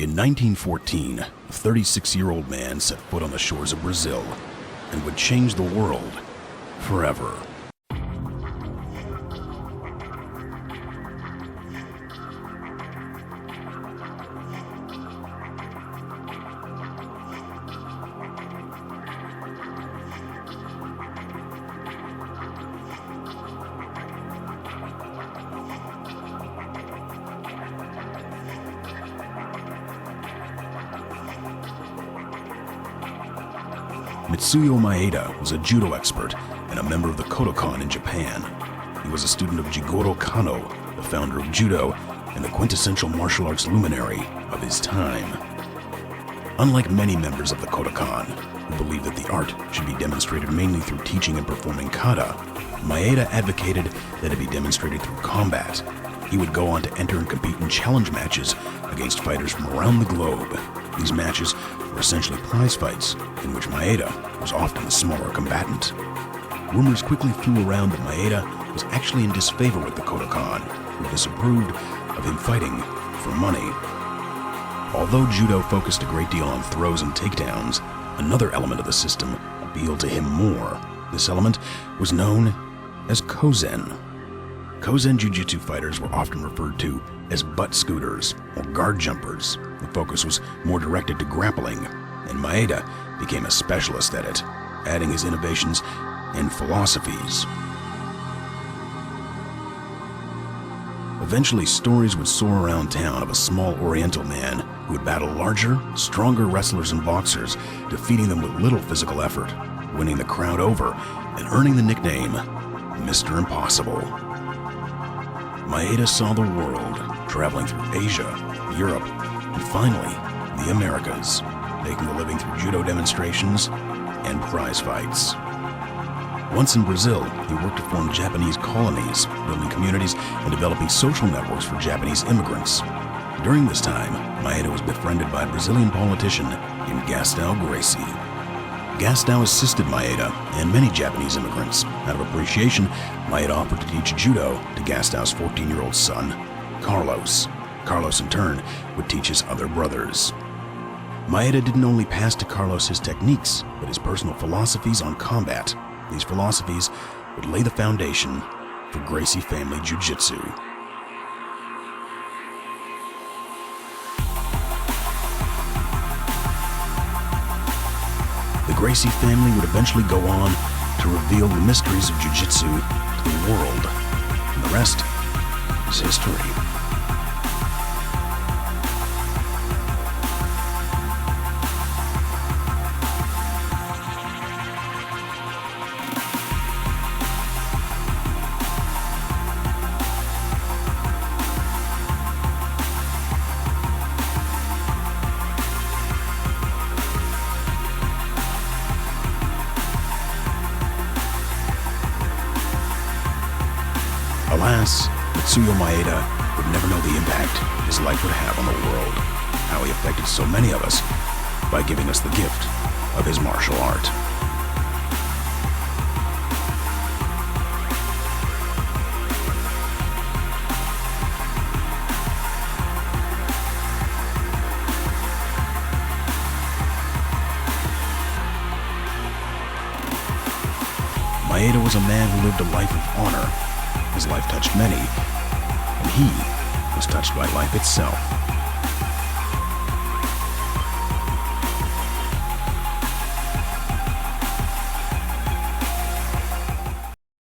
In 1914, a 36-year-old man set foot on the shores of Brazil and would change the world forever. Mitsuyo Maeda was a judo expert and a member of the kodokan in Japan. He was a student of Jigoro Kano, the founder of judo and the quintessential martial arts luminary of his time. Unlike many members of the kodokan, who believed that the art should be demonstrated mainly through teaching and performing kata, Maeda advocated that it be demonstrated through combat. He would go on to enter and compete in challenge matches against fighters from around the globe. These matches were essentially prize fights, in which Maeda was often the smaller combatant. Rumors quickly flew around that Maeda was actually in disfavor with the kodokan, who disapproved of him fighting for money. Although judo focused a great deal on throws and takedowns, another element of the system appealed to him more. This element was known as kosen. Kosen jiu-jitsu fighters were often referred to as butt scooters or guard jumpers. The focus was more directed to grappling, and Maeda became a specialist at it, adding his innovations and philosophies. Eventually, stories would soar around town of a small Oriental man who would battle larger, stronger wrestlers and boxers, defeating them with little physical effort, winning the crowd over and earning the nickname Mr. Impossible. Maeda saw the world, traveling through Asia, Europe, and finally, the Americas, making a living through judo demonstrations and prize fights. Once in Brazil, he worked to form Japanese colonies, building communities and developing social networks for Japanese immigrants. During this time, Maeda was befriended by a Brazilian politician named Gastão Gracie. Gastão assisted Maeda and many Japanese immigrants. Out of appreciation, Maeda offered to teach judo to Gastão's 14-year-old son, Carlos. Carlos, in turn, would teach his other brothers. Maeda didn't only pass to Carlos his techniques, but his personal philosophies on combat. These philosophies would lay the foundation for Gracie family Jiu-Jitsu. The Gracie family would eventually go on to reveal the mysteries of Jiu-Jitsu to the world, and the rest is history. Alas, Mitsuyo Maeda would never know the impact his life would have on the world, how he affected so many of us by giving us the gift of his martial art. Maeda was a man who lived a life of honor. His life touched many, and he was touched by life itself.